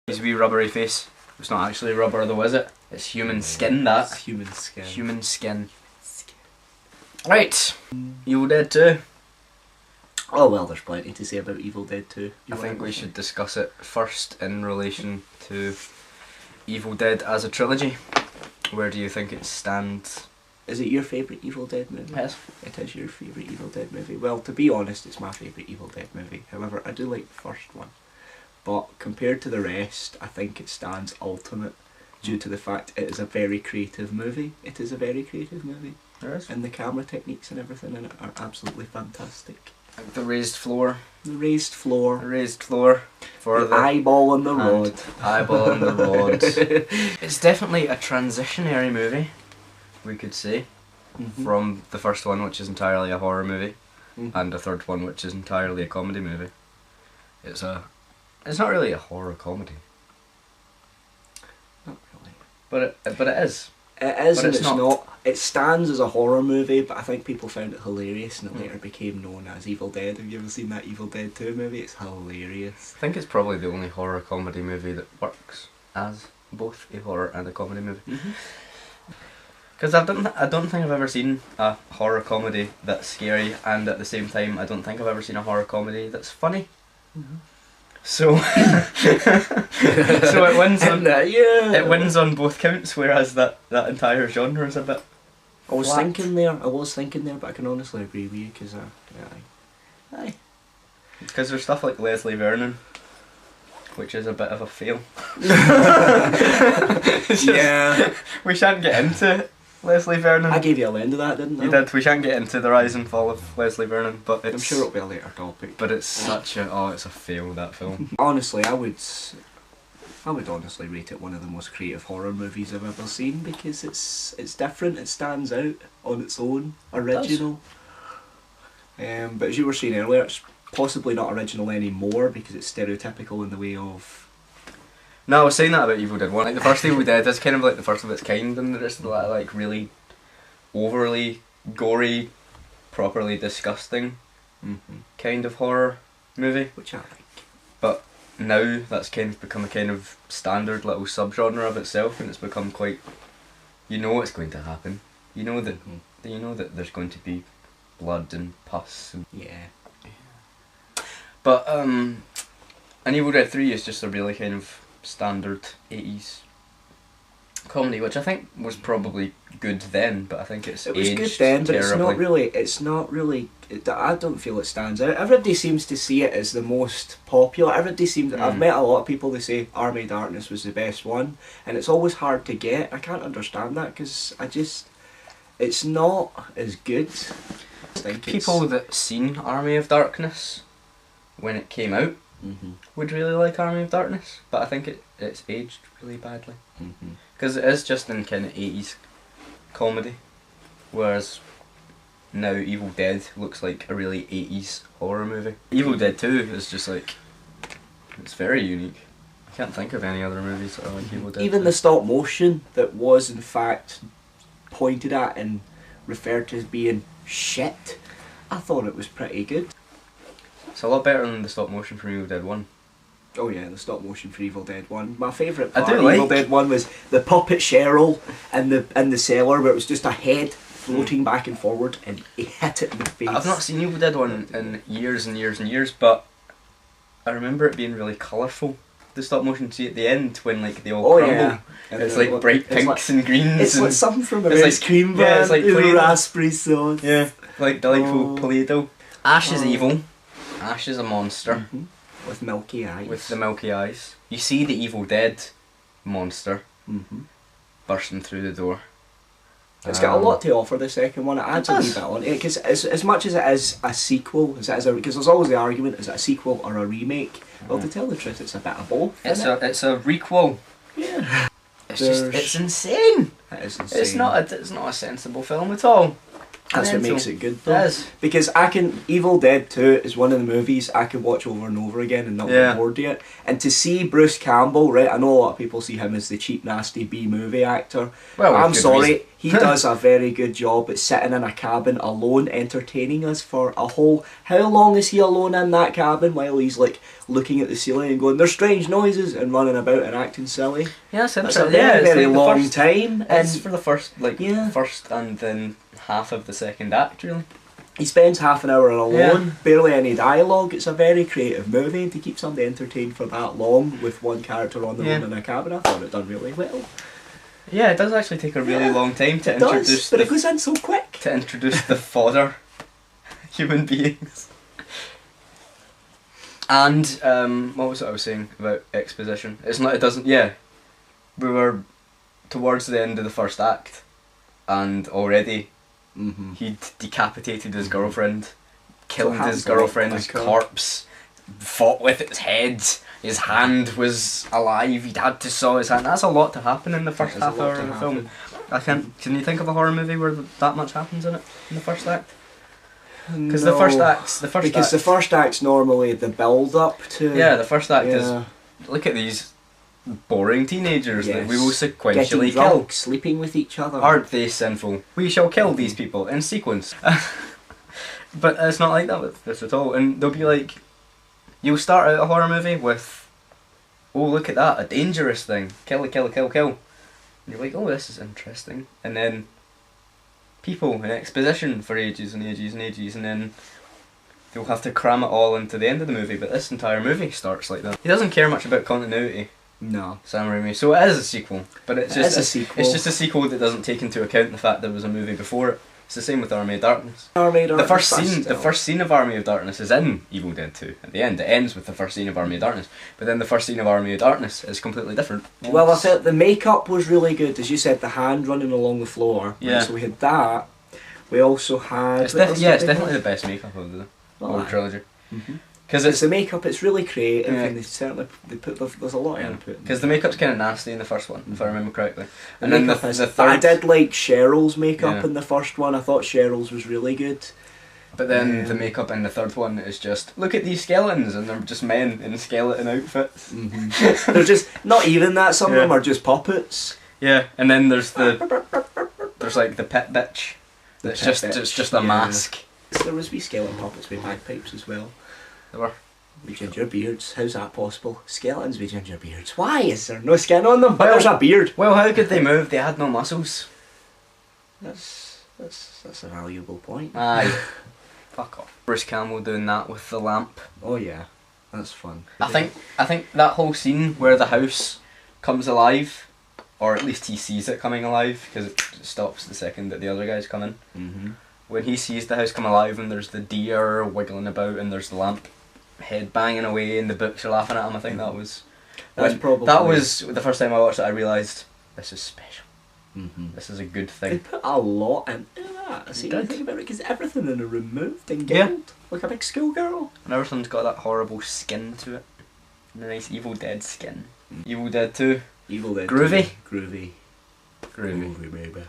His wee rubbery face. It's not actually rubber though, is it? It's human skin, that. It's human skin. Human skin. Right. Evil Dead 2. Oh well, there's plenty to say about Evil Dead 2. I think we should discuss it first in relation to Evil Dead as a trilogy. Where do you think it stands? Is it your favourite Evil Dead movie? Yes. It is your favourite Evil Dead movie. Well, to be honest, it's my favourite Evil Dead movie. However, I do like the first one. But compared to the rest, I think it stands ultimate due to the fact it is a very creative movie. It is a very creative movie. There is. And the camera techniques and everything in it are absolutely fantastic. The raised floor. The raised floor. The raised floor. For the eyeball on the hand. rod. Eyeball on the rod. It's definitely a transitionary movie, we could say, from the first one, which is entirely a horror movie, and the third one, which is entirely a comedy movie. It's not really a horror comedy. Not really. But it is. It is, but and it's not. It stands as a horror movie, but I think people found it hilarious, and it later became known as Evil Dead. Have you ever seen that Evil Dead 2 movie? It's hilarious. I think it's probably the only horror comedy movie that works as both a horror and a comedy movie. Because I don't think I've ever seen a horror comedy that's scary, and at the same time I don't think I've ever seen a horror comedy that's funny. So, so it wins on it wins on both counts, whereas that entire genre is a bit. I was flat. thinking there, but I can honestly agree with you because aye. Because there's stuff like Leslie Vernon, which is a bit of a fail. Yeah. We shan't get into Leslie Vernon. I gave you a lend of that, didn't I? You did. We shan't get into the rise and fall of Leslie Vernon, but it's, I'm sure it'll be a later topic. But it's such a it's a fail, that film. Honestly, I would honestly rate it one of the most creative horror movies I've ever seen because it's different. It stands out on its own, original. But as you were saying earlier, it's possibly not original anymore because it's stereotypical in the way of. No, I was saying that about Evil Dead 1. Like the first Evil Dead is kind of like the first of its kind, and there's like really overly gory, properly disgusting kind of horror movie. Which I like. But now that's kind of become a kind of standard little subgenre of itself, and it's become quite. You know what's going to happen. You know that there's going to be blood and pus. And yeah. But an Evil Dead 3 is just a really kind of standard 80s comedy, which I think was probably good then, but I think it was good then, but terribly. it's not really I don't feel it stands out. Everybody seems to see it as the most popular. Everybody seems I've met a lot of people, they say Army of Darkness was the best one, and it's always hard to get. I can't understand that because it's not as good. People that seen Army of Darkness when it came out would really like Army of Darkness, but I think it's aged really badly because it is just in kind of 80s comedy, whereas now Evil Dead looks like a really 80s horror movie. Evil Dead 2 is just like, it's very unique. I can't think of any other movies that are like Evil Dead. Even the stop motion that was in fact pointed at and referred to as being shit, I thought it was pretty good. It's a lot better than the stop motion from Evil Dead 1. Oh yeah, the stop motion for Evil Dead 1. My favourite I part do of like Evil Dead 1 was the puppet Cheryl in the cellar where it was just a head floating back and forward and he hit it in the face. I've not seen Evil Dead 1 in years and years and years, but I remember it being really colourful. The stop motion scene at the end when like they all crumble. Yeah. It's like bright pinks and greens. It's and like something from a it's ice cream van. Yeah, it's like Play-Doh. Raspberry sauce. Yeah, like delightful Play-Doh. Ash is Oh. evil. Ash is a monster With milky eyes. with the milky eyes. You see the Evil Dead monster bursting through the door. It's got a lot to offer, the second one. It adds a wee does. bit on it because as much as it is a sequel, because there's always the argument: is it a sequel or a remake? Well, to tell the truth, it's a bit of both. It's a requel. Yeah. It's insane. It is insane. It's not a sensible film at all. That's what Mental. makes it good though. It is. Because Evil Dead 2 is one of the movies I could watch over and over again and not Yeah. get bored yet. And to see Bruce Campbell, right, I know a lot of people see him as the cheap, nasty B-movie actor. Well, with I'm good sorry, reason. he does a very good job at sitting in a cabin alone, entertaining us for a whole... How long is he alone in that cabin while he's like looking at the ceiling and going, there's strange noises, and running about and acting silly? Yeah, that's That's interesting. a very, it's very like the long first- time. It's And for the first, Yeah. first and then half of the second act, really. he spends half an hour alone, barely any dialogue. It's a very creative movie, and to keep somebody entertained for that long with one character on their own in a cabin, I thought it done really well. Yeah, it does actually take a really long time to It does, introduce but it goes in so quick. to introduce the fodder human beings. And what was it I was saying about exposition? It's not. It doesn't. Yeah, we were towards the end of the first act, and already he'd decapitated his girlfriend, killed half his the lot girlfriend's quicker. corpse, fought with its head. His hand was alive. He'd had to saw his hand. That's a lot to happen in the first That is a half lot hour to of the happen. film. I can't. Can you think of a horror movie where that much happens in it in the first act? Because the first act's the first act's normally the build up to the first act is yeah, look at these boring teenagers that we will getting sequentially drunk, kill. sleeping with each other. Aren't they sinful? We shall kill these people in sequence. But it's not like that with this at all. And they'll be like, you'll start out a horror movie with, oh look at that, a dangerous thing. Kill it, kill it, kill, kill. And you're like, oh this is interesting. And then people and exposition for ages and ages and ages, and then they'll have to cram it all into the end of the movie. But this entire movie starts like that. He doesn't care much about continuity, No. Sam Raimi, so it is a sequel. But it's just a sequel. It's just a sequel that doesn't take into account the fact there was a movie before it. It's the same with Army of Darkness. The first scene of Army of Darkness is in Evil Dead 2. At the end, it ends with the first scene of Army of Darkness. But then the first scene of Army of Darkness is completely different. Well, I thought the makeup was really good, as you said, the hand running along the floor. Yeah. So we had that. We also had. It's definitely the best makeup of the whole trilogy. Because It's the makeup. It's really creative, Yeah. and they put there's a lot of input. Because the makeup's kind of nasty in the first one, if I remember correctly. And The then makeup the is- third. But I did like Cheryl's makeup Yeah. in the first one. I thought Cheryl's was really good. But then the makeup in the third one is just, look at these skeletons, and they're just men in skeleton outfits. They're just not even that. Some of Yeah. them are just puppets. Yeah, and then there's like the pit bitch. It's pit just bitch, it's just a yeah. mask. There was wee skeleton puppets with bagpipes as well. There were. With ginger beards. How's that possible? Skeletons with ginger beards. Why is there no skin on them? But Well- there's a beard. Well, how could they move? They had no muscles. That's a valuable point. Aye. Fuck off. Bruce Campbell doing that with the lamp. Oh yeah, that's fun. I think that whole scene where the house comes alive, or at least he sees it coming alive, because it stops the second that the other guys come in. Mm-hmm. When he sees the house come alive and there's the deer wiggling about and there's the lamp head banging away and the books are laughing at him, I think that was that was the first time I watched it. I realised this is special. This is a good They thing. put a lot into that. See, They you did. think about it, because everything in it removed and Yeah. gold, like a big schoolgirl. And everything's got that horrible skin to it. And a nice Evil Dead skin. Evil Dead 2. Evil Dead. Groovy? Groovy. Groovy. Groovy, baby.